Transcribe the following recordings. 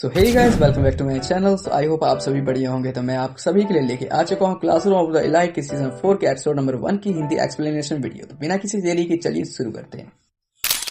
So hey guys, welcome back to my channel. So I hope आप सभी बढ़िया होंगे। तो मैं आप सभी के लिए लेके आ चुका हूँ क्लासरूम ऑफ द एलाइट के सीजन 4 के एपिसोड नंबर 1 की हिंदी एक्सप्लेनेशन वीडियो। तो बिना किसी देरी के चलिए शुरू करते हैं।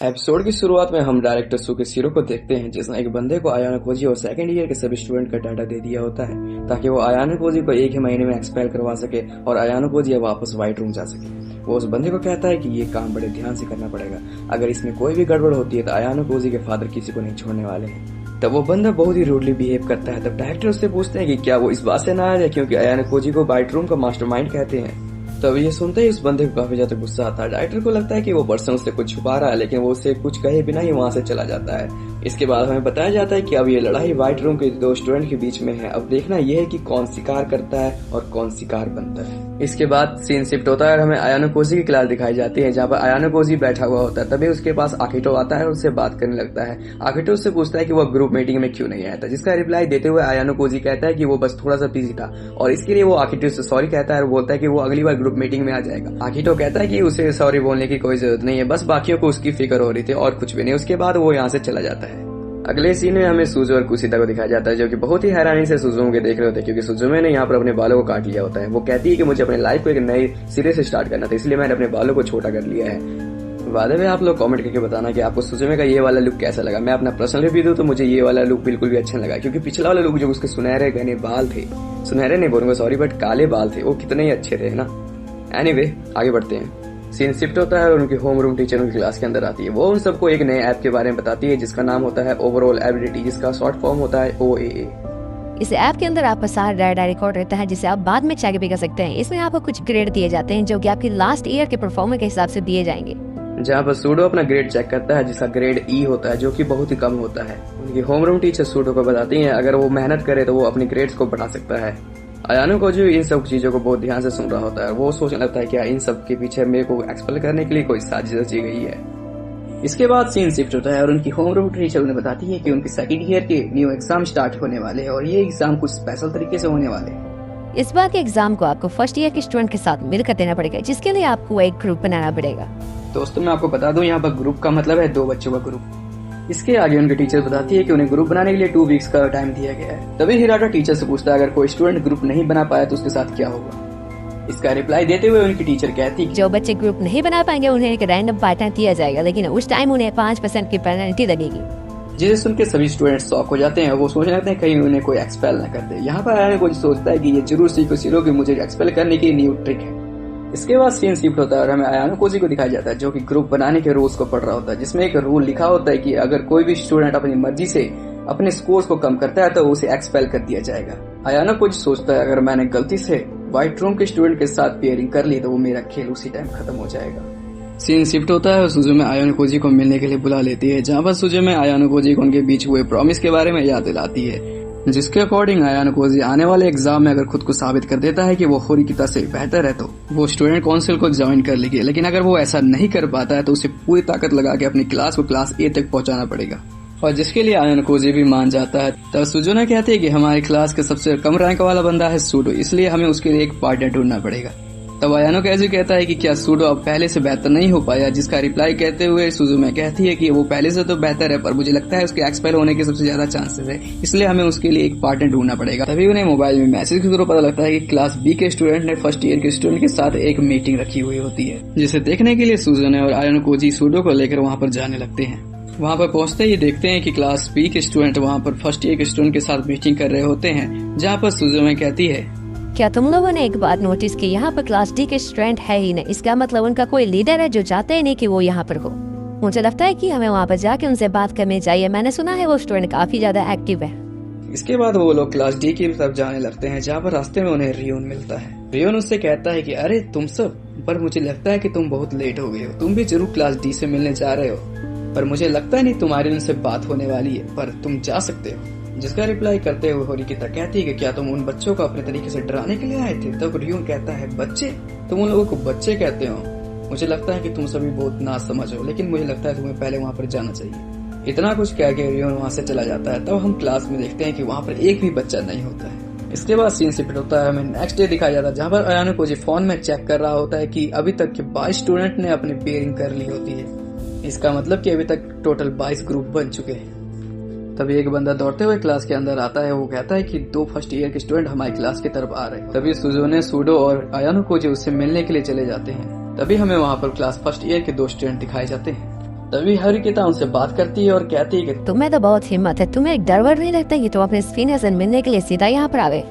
एपिसोड की शुरुआत में हम डायरेक्टर सुकेशिरो को देखते हैं, जिसने एक बंदे को आयानो कोजी और सेकंड ईयर के सभी स्टूडेंट का डाटा दे दिया होता है ताकि वो आयानो कोजी को एक ही महीने में एक्सपेल करवा सके और आयानो कोजी वापस व्हाइट रूम जा सके। वो उस बंदे को कहता है कि ये काम बड़े ध्यान से करना पड़ेगा, अगर इसमें कोई भी गड़बड़ होती है तो आयानो कोजी के फादर किसी को नहीं छोड़ने वाले हैं। तब वो बंदा बहुत ही रूडली बिहेव करता है। तब डायरेक्टर उससे पूछते हैं कि क्या वो इस बात से नाराज है क्योंकि आयानो कोजी को व्हाइट रूम का मास्टरमाइंड कहते हैं। तब ये सुनते ही उस बंदे को काफी ज्यादा गुस्सा आता है। डायरेक्टर को लगता है कि वो पर्सन उससे कुछ छुपा रहा है, लेकिन वो उससे कुछ कहे बिना ही वहां से चला जाता है। इसके बाद हमें बताया जाता है कि अब ये लड़ाई व्हाइट रूम के दो स्टूडेंट के बीच में है। अब देखना यह है कि कौन शिकार करता है और कौन शिकार बनता है। इसके बाद सीन शिफ्ट होता है और हमें आयानो कोजी की क्लास दिखाई जाती है, जहाँ पर आयानो कोजी बैठा हुआ होता है। तभी उसके पास आकिटो आता है और उससे बात करने लगता है। आकिटो उससे पूछता है कि वो ग्रुप मीटिंग में क्यों नहीं आया था, जिसका रिप्लाई देते हुए आयानो कोजी कहता है कि वो बस थोड़ा सा बिजी था और इसके लिए वो आकिटो से सॉरी कहता है और बोलता है कि वो अगली बार ग्रुप मीटिंग में आ जाएगा। आकिटो कहता है कि उसे सॉरी बोलने की कोई जरूरत नहीं है, बस बाकियों को उसकी फिक्र हो रही थी और कुछ भी नहीं। उसके बाद वो यहाँ से चला जाता है। अगले सीन में हमें सुजो और कुशिता को दिखाया जाता है, जो कि बहुत ही हैरानी से सुजुमे के देख रहे होते हैं क्योंकि सुजुमे ने यहाँ पर अपने बालों को काट लिया होता है। वो कहती है कि मुझे अपने लाइफ को एक नए सिरे से स्टार्ट करना था, इसलिए मैंने अपने बालों को छोटा कर लिया है। बाद में आप लोग कमेंट करके बताना कि आपको सुजुमे का ये वाला लुक कैसा लगा। मैं अपना पर्सनल रिव्यू दूं तो मुझे ये वाला लुक बिल्कुल भी अच्छा लगा, क्योंकि पिछला वाला लुक जो उसके सुनहरे घने बाल थे, सुनहरे नहीं बोलूंगा सॉरी, बट काले बाल थे, वो कितने ही अच्छे थे ना। एनीवे आगे बढ़ते हैं। सीन शिफ्ट होता है और उनकी होम रूम टीचर उनकी क्लास के अंदर आती है। वो उन सबको एक नए ऐप के बारे में बताती है जिसका नाम होता है ओवरऑल एबिलिटी, जिसका शॉर्ट फॉर्म होता है OAA। इस ऐप के अंदर आपका सारा डाटा रिकॉर्ड रहता है, जिसे आप बाद में चेक भी कर सकते हैं। इसमें आपको कुछ ग्रेड दिए जाते हैं जो कि आपकी लास्ट ईयर के परफॉर्मेंस के हिसाब से दिए जाएंगे। जहाँ पर सूडो अपना ग्रेड चेक करता है, जिसका ग्रेड E होता है, जो कि बहुत ही कम होता है। उनकी होम रूम टीचर सूडो को बताती है अगर वो मेहनत करे तो वो अपनी ग्रेड्स को बढ़ा सकता है। आयानो कोजी इन सब चीजों को बहुत ध्यान से सुन रहा होता है। वो सोचने लगता है कि इन सब के पीछे मेरे को एक्सपेल करने के लिए कोई साजिश रची गई है। इसके बाद सीन शिफ्ट होता है और उनकी होम रूम टीचर उन्हें बताती है कि उनके सेकंड ईयर के न्यू एग्जाम स्टार्ट होने वाले हैं और ये एग्जाम कुछ स्पेशल तरीके से होने वाले हैं। इस बार के एग्जाम को आपको फर्स्ट ईयर के स्टूडेंट के साथ मिलकर देना पड़ेगा, जिसके लिए आपको एक ग्रुप बनाना पड़ेगा। दोस्तों मैं आपको बता दूं, यहाँ पर ग्रुप का मतलब है 2 बच्चों का ग्रुप। इसके आगे उनके टीचर बताती है कि उन्हें ग्रुप बनाने के लिए 2 वीक्स का टाइम दिया गया है। तभी हिराटा टीचर से पूछता है अगर कोई स्टूडेंट ग्रुप नहीं बना पाया तो उसके साथ क्या होगा। इसका रिप्लाई देते हुए उनकी टीचर कहती है जो बच्चे ग्रुप नहीं बना पाएंगे उन्हें एक रैंडम पार्टनर दिया जाएगा, लेकिन उस टाइम उन्हें 5% की पेनल्टी लगेगी। जिसे सुन के सभी स्टूडेंट शॉक हो जाते हैं। वो सोचने लगते हैं कहीं उन्हें कोई एक्सपेल न कर दे। यहाँ पर आयानो कोजी सोचता है कि ये जरूर सुकेशिरो की मुझे एक्सपेल करने की न्यू ट्रिक है। इसके बाद सीन शिफ्ट होता है और हमें आयानो कोजी को दिखाया जाता है, जो कि ग्रुप बनाने के रूल्स को पढ़ रहा होता है, जिसमें एक रूल लिखा होता है कि अगर कोई भी स्टूडेंट अपनी मर्जी से अपने स्कोर्स को कम करता है तो उसे एक्सपेल कर दिया जाएगा। आयानो कोजी सोचता है अगर मैंने गलती से व्हाइट रूम के स्टूडेंट के साथ पेयरिंग कर ली तो वो मेरा खेल उसी टाइम खत्म हो जाएगा। सीन शिफ्ट होता है और सुजुमे आयानो कोजी को मिलने के लिए बुला लेती है, जहाँ पर सुजुमे आयानो कोजी को उनके बीच हुए प्रॉमिस के बारे में याद दिलाती है, जिसके अकॉर्डिंग आयानो कोजी आने वाले एग्जाम में अगर खुद को साबित कर देता है कि वो होरिकिता से बेहतर है तो वो स्टूडेंट काउंसिल को ज्वाइन कर लेगी। लेकिन अगर वो ऐसा नहीं कर पाता है तो उसे पूरी ताकत लगा के अपनी क्लास को क्लास A तक पहुंचाना पड़ेगा, और जिसके लिए आयानो कोजी भी मान जाता है। तब सुजुने कहती है कि हमारी क्लास का सबसे कम रैंक वाला बंदा है सूडो, इसलिए हमें उसके लिए एक पार्टनर ढूंढना पड़ेगा। तब आयानो कोजी कहता है कि क्या सूडो अब पहले से बेहतर नहीं हो पाया, जिसका रिप्लाई कहते हुए सुजुमे कहती है कि वो पहले से तो बेहतर है, पर मुझे लगता है उसके एक्सपेल होने के सबसे ज्यादा चांसेस है, इसलिए हमें उसके लिए एक पार्टनर ढूंढना पड़ेगा। तभी उन्हें मोबाइल में मैसेज के थ्रू पता लगता है कि क्लास B के स्टूडेंट ने फर्स्ट ईयर के स्टूडेंट के साथ एक मीटिंग रखी हुई होती है, जिसे देखने के लिए सुजुने और आयानो कोजी सूडो को लेकर वहाँ पर जाने लगते हैं। वहाँ पर पहुँचते ही देखते हैं कि क्लास B के स्टूडेंट वहाँ पर फर्स्ट ईयर के स्टूडेंट के साथ मीटिंग कर रहे होते हैं, जहाँ पर सुजुमे कहती है क्या तुम लोगों ने एक बात नोटिस की, यहाँ पर क्लास D के स्टूडेंट है ही नहीं, इसका मतलब उनका कोई लीडर है जो चाहते ही नहीं कि वो यहाँ पर हो। मुझे लगता है कि हमें वहाँ पर जाके उनसे बात करनी चाहिए, मैंने सुना है वो स्टूडेंट काफी ज्यादा एक्टिव है। इसके बाद वो लोग क्लास D की तरफ जाने लगते हैं, जहाँ पर रास्ते में उन्हें रियोन मिलता है। रियोन उससे कहता है कि अरे तुम सब, पर मुझे लगता है कि तुम बहुत लेट हो गए हो, तुम भी जरूर क्लास D से मिलने जा रहे हो, पर मुझे लगता नहीं तुम्हारी उनसे बात होने वाली है, पर तुम जा सकते हो। जिसका रिप्लाई करते हुए होरिकिता कहती है कि क्या तुम उन बच्चों को अपने तरीके से डराने के लिए आए थे। तब रियोन कहता है बच्चे, तुम उन लोगों को बच्चे कहते हो, मुझे लगता है कि तुम सभी बहुत नासमझ हो, लेकिन मुझे लगता है तुम्हें पहले वहाँ पर जाना चाहिए। इतना कुछ कह के रियोन वहाँ से चला जाता है। तब हम क्लास में देखते हैं कि वहाँ पर एक भी बच्चा नहीं होता है। इसके बाद सीन शिफ्ट होता है, हमें नेक्स्ट डे दिखाया जाता है, जहाँ पर आयानो कोजी फोन में चेक कर रहा होता है कि अभी तक के 22 स्टूडेंट ने अपनी पेयरिंग कर ली होती है। इसका मतलब कि अभी तक टोटल 22 ग्रुप बन चुके हैं। तभी एक बंदा दौड़ते हुए क्लास के अंदर आता है। वो कहता है कि 2 फर्स्ट ईयर के स्टूडेंट हमारी क्लास की तरफ आ रहे हैं। तभी सुजुने, सूडो और आयानो कोजी उससे मिलने के लिए चले जाते हैं। तभी हमें वहाँ पर क्लास फर्स्ट ईयर के 2 स्टूडेंट दिखाए जाते हैं। तभी हारुकिता उनसे बात करती है और कहती है कि तुम्हें तो बहुत हिम्मत है, तुम्हें एक डर वर नहीं लगता कि तुम अपने सीनियर से मिलने के लिए सीधा यहाँ पर आवे।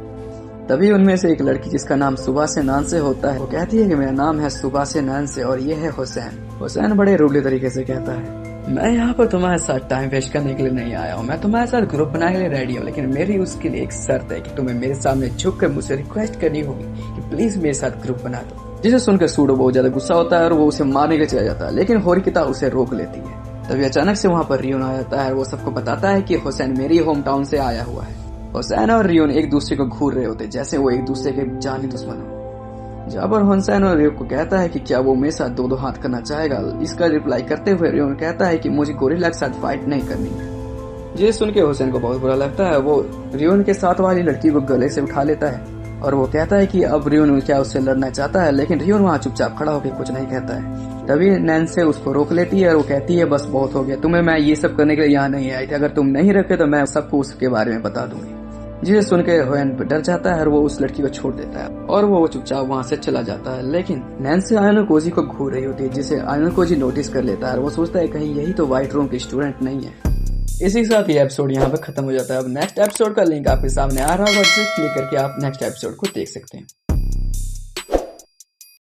तभी उनमें से एक लड़की जिसका नाम सुबासे नानसे होता है, वो कहती है कि मेरा नाम है सुबासे नानसे और ये है हुसैन। हुसैन बड़े रूडली तरीके से कहता है, मैं यहाँ पर तुम्हारे साथ टाइम वेस्ट करने के लिए नहीं आया हूँ, मैं तुम्हारे साथ ग्रुप बनाने के लिए रेडी हूँ, लेकिन मेरी उसके लिए एक शर्त है कि तुम्हें मेरे सामने झुक कर मुझसे रिक्वेस्ट करनी होगी कि प्लीज मेरे साथ ग्रुप बना दो। जिसे सुनकर सूडो बहुत ज्यादा गुस्सा होता है और वो उसे मारने के लिए चला जाता है, लेकिन हारुकिता उसे रोक लेती है। तभी अचानक से वहाँ पर रियोन आ जाता है। वो सबको बताता है कि हुसैन मेरी होम टाउन से आया हुआ है। हुसैन और रियोन एक दूसरे को घूर रहे होते जैसे वो एक दूसरे के जानी दुश्मन हो। जहाँ पर हुसैन और रियोन को कहता है कि क्या वो मेरे साथ 2-2 हाथ करना चाहेगा। इसका रिप्लाई करते हुए रियोन कहता है कि मुझे गोरिल्ला के साथ फाइट नहीं करनी है। ये सुन के हुसैन को बहुत बुरा लगता है। वो रियोन के साथ वाली लड़की को गले से उठा लेता है और वो कहता है कि अब रियोन क्या उससे लड़ना चाहता है, लेकिन रियोन वहाँ चुपचाप खड़ा होकर कुछ नहीं कहता है। तभी नैन्से उसको रोक लेती है और वो कहती है बस बहुत हो गया, तुम्हें मैं ये सब करने के लिए यहाँ नहीं आई थी, अगर तुम नहीं रखे तो मैं सबको उसके बारे में बता दूंगी। जिसे सुन के हुसैन डर जाता है और वो उस लड़की को छोड़ देता है और वो चुपचाप वहाँ से चला जाता है। लेकिन नैन्से आयानो कोजी को घूर रही होती है, जिसे आयानो कोजी नोटिस कर लेता है और वो सोचता है कहीं यही तो व्हाइट रूम की स्टूडेंट नहीं है। इसी के साथ ये एपिसोड यहाँ पे खत्म हो जाता है। अब नेक्स्ट एपिसोड का लिंक आपके सामने आ रहा होगा, जिसे क्लिक करके आप नेक्स्ट एपिसोड को देख सकते हैं।